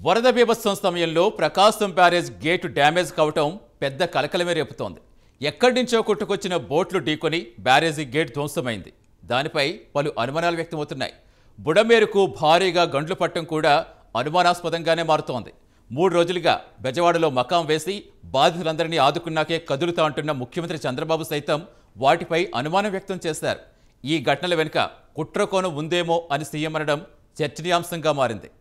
వరద బీభత్సం సమయంలో ప్రకాశం బ్యారేజ్ గేటు డ్యామేజ్ కావటం పెద్ద కలకలమే రేపుతోంది. ఎక్కడి నుంచో కొట్టుకొచ్చిన బోట్లు ఢీకొని బ్యారేజీ గేట్ ధ్వంసమైంది. దానిపై పలు అనుమానాలు వ్యక్తమవుతున్నాయి. బుడమేరుకు భారీగా గండ్లు పట్టడం కూడా అనుమానాస్పదంగానే మారుతోంది. 3 రోజులుగా బెజవాడలో మకాం వేసి బాధితులందరినీ ఆదుకున్నాకే కదులుతా అంటున్న ముఖ్యమంత్రి చంద్రబాబు సైతం వాటిపై అనుమానం వ్యక్తం చేశారు. ఈ ఘటనల వెనుక కుట్రకోణం ఉందేమో అని సీఎం అనడం చర్చనీయాంశంగా మారింది.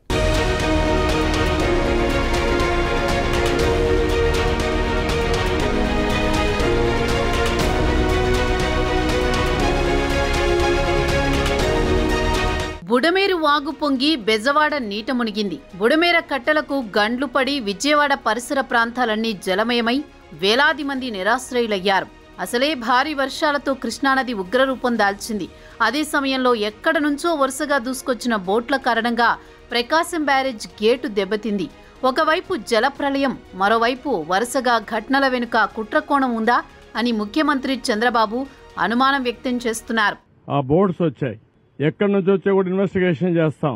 బుడమేరు వాగు పొంగి బెజవాడ నీట మునిగింది. బుడమేర కట్టలకు గండ్లు పడి విజయవాడ పరిసర ప్రాంతాలన్నీ జలమయమై వేలాది మంది నిరాశ్రయులయ్యారు. అసలే భారీ వర్షాలతో కృష్ణానది ఉగ్రరూపం దాల్చింది. అదే సమయంలో ఎక్కడ నుంచో వరుసగా దూసుకొచ్చిన బోట్ల కారణంగా ప్రకాశం బ్యారేజ్ గేటు దెబ్బతింది. ఒకవైపు జలప్రళయం, మరోవైపు వరుసగా ఘటనల వెనుక కుట్రకోణం ఉందా అని ముఖ్యమంత్రి చంద్రబాబు అనుమానం వ్యక్తం చేస్తున్నారు. ఆ బోర్డ్స్ వచ్చాయి, ఎక్కడి నుంచి వచ్చే కూడా ఇన్వెస్టిగేషన్ చేస్తాం,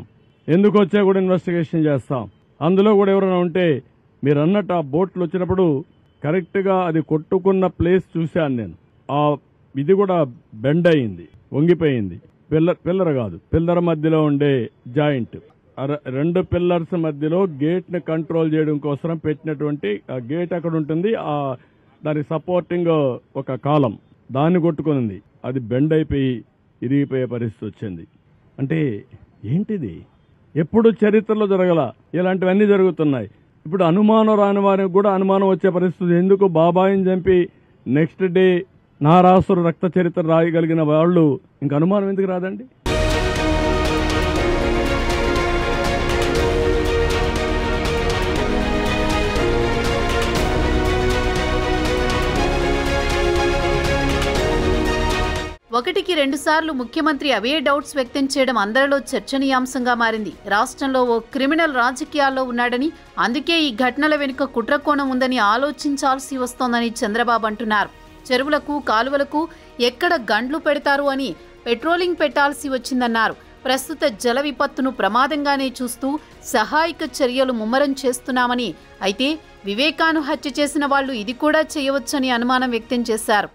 ఎందుకు వచ్చే కూడా ఇన్వెస్టిగేషన్ చేస్తాం. అందులో కూడా ఎవరైనా ఉంటే మీరు అన్నట్టు ఆ బోట్లు వచ్చినప్పుడు కరెక్ట్గా అది కొట్టుకున్న ప్లేస్ చూశాను నేను. ఆ ఇది కూడా బెండ్ అయింది, వంగిపోయింది. పిల్లర్ కాదు, పిల్లర్ మధ్యలో ఉండే జాయింట్, 2 పిల్లర్స్ మధ్యలో గేట్ ని కంట్రోల్ చేయడం కోసం పెట్టినటువంటి ఆ గేట్ అక్కడ ఉంటుంది. దాని సపోర్టింగ్ ఒక కాలం దాన్ని కొట్టుకునింది. అది బెండ్ అయిపోయి ఇరిగిపోయే పరిస్థితి వచ్చింది. అంటే ఏంటిది? ఎప్పుడు చరిత్రలో జరగల, ఇలాంటివన్నీ జరుగుతున్నాయి. ఇప్పుడు అనుమానం రాని వారికి కూడా అనుమానం వచ్చే పరిస్థితి. ఎందుకు బాబాయిని చంపి నెక్స్ట్ డే నారాసురు రక్త చరిత్ర రాయగలిగిన వాళ్ళు ఇంక అనుమానం ఎందుకు రాదండి? ఒకటికి 2 సార్లు ముఖ్యమంత్రి అవే డౌట్స్ వ్యక్తం చేయడం అందరిలో చర్చనీయాంశంగా మారింది. రాష్ట్రంలో ఓ క్రిమినల్ రాజకీయాల్లో ఉన్నాడని, అందుకే ఈ ఘటనల వెనుక కుట్రకోణం ఉందని ఆలోచించాల్సి వస్తోందని చంద్రబాబు అంటున్నారు. చెరువులకు, కాలువలకు ఎక్కడ గండ్లు పెడతారు అని పెట్రోలింగ్ పెట్టాల్సి వచ్చిందన్నారు. ప్రస్తుత జల విపత్తును ప్రమాదంగానే చూస్తూ సహాయక చర్యలు ముమ్మరం చేస్తున్నామని, అయితే వివేకాను హత్య చేసిన వాళ్లు ఇది కూడా చేయవచ్చని అనుమానం వ్యక్తం చేశారు.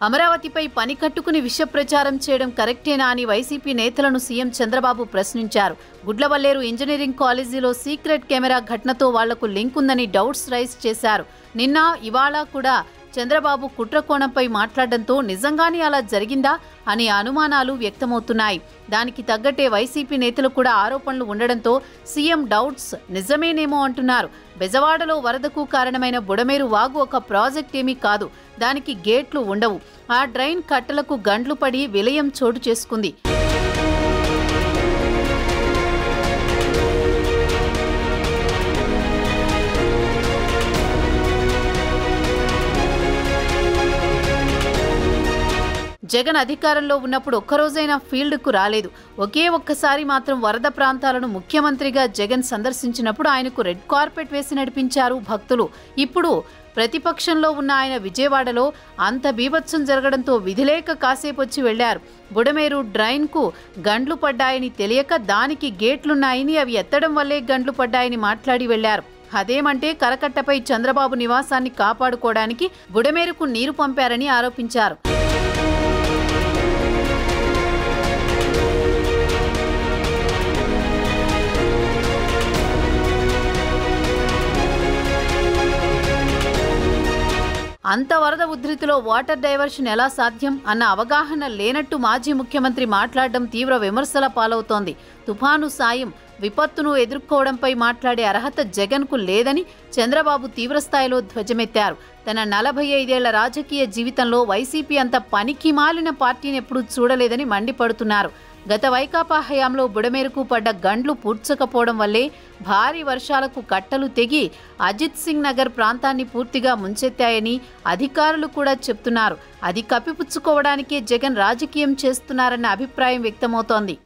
అమరావతిపై పని కట్టుకుని విష ప్రచారం చేయడం కరెక్టేనా అని వైసీపీ నేతలను సీఎం చంద్రబాబు ప్రశ్నించారు. గుడ్లవల్లేరు ఇంజనీరింగ్ కాలేజీలో సీక్రెట్ కెమెరా ఘటనతో వాళ్లకు లింక్ ఉందని డౌట్స్ రైజ్ చేశారు. నిన్న, ఇవాళ కూడా చంద్రబాబు కుట్రకోణంపై మాట్లాడడంతో నిజంగానే అలా జరిగిందా అనే అనుమానాలు వ్యక్తమవుతున్నాయి. దానికి తగ్గట్టే వైసీపీ నేతలు కూడా ఆరోపణలు ఉండడంతో సీఎం డౌట్స్ నిజమేనేమో అంటున్నారు. బెజవాడలో వరదకు కారణమైన బుడమేరు వాగు ఒక ప్రాజెక్ట్ ఏమీ కాదు. దానికి గేట్లు ఉండవు. ఆ డ్రైన్ కట్టలకు గండ్లు పడి విలయం చోటు చేసుకుంది. జగన్ అధికారంలో ఉన్నప్పుడు ఒక్కరోజైనా ఫీల్డ్కు రాలేదు. ఒక్కసారి మాత్రం వరద ప్రాంతాలను ముఖ్యమంత్రిగా జగన్ సందర్శించినప్పుడు ఆయనకు రెడ్ కార్పెట్ వేసి నడిపించారు భక్తులు. ఇప్పుడు ప్రతిపక్షంలో ఉన్న ఆయన విజయవాడలో అంత బీభత్సం జరగడంతో విధిలేక కాసేపు వచ్చి వెళ్లారు. బుడమేరు డ్రైన్కు గండ్లు పడ్డాయని తెలియక దానికి గేట్లున్నాయని, అవి ఎత్తడం వల్లే గండ్లు పడ్డాయని మాట్లాడి వెళ్లారు. అదేమంటే కరకట్టపై చంద్రబాబు నివాసాన్ని కాపాడుకోవడానికి బుడమేరుకు నీరు పంపారని ఆరోపించారు. అంత వరద ఉధృతిలో వాటర్ డైవర్షన్ ఎలా సాధ్యం అన్న అవగాహన లేనట్టు మాజీ ముఖ్యమంత్రి మాట్లాడడం తీవ్ర విమర్శల పాలవుతోంది. తుఫాను సాయం, విపత్తును ఎదుర్కోవడంపై మాట్లాడే అర్హత జగన్కు లేదని చంద్రబాబు తీవ్రస్థాయిలో ధ్వజమెత్తారు. తన 45 ఏళ్ల రాజకీయ జీవితంలో వైసీపీ అంత పనికి మాలిన పార్టీని ఎప్పుడూ చూడలేదని మండిపడుతున్నారు. గత వైకాపా హయాంలో బుడమేరుకు పడ్డ గండ్లు పూడ్చకపోవడం వల్లే భారీ వర్షాలకు కట్టలు తెగి అజిత్ సింగ్ నగర్ ప్రాంతాన్ని పూర్తిగా ముంచెత్తాయని అధికారులు కూడా చెప్తున్నారు. అది కప్పిపుచ్చుకోవడానికే జగన్ రాజకీయం చేస్తున్నారన్న అభిప్రాయం వ్యక్తమవుతోంది.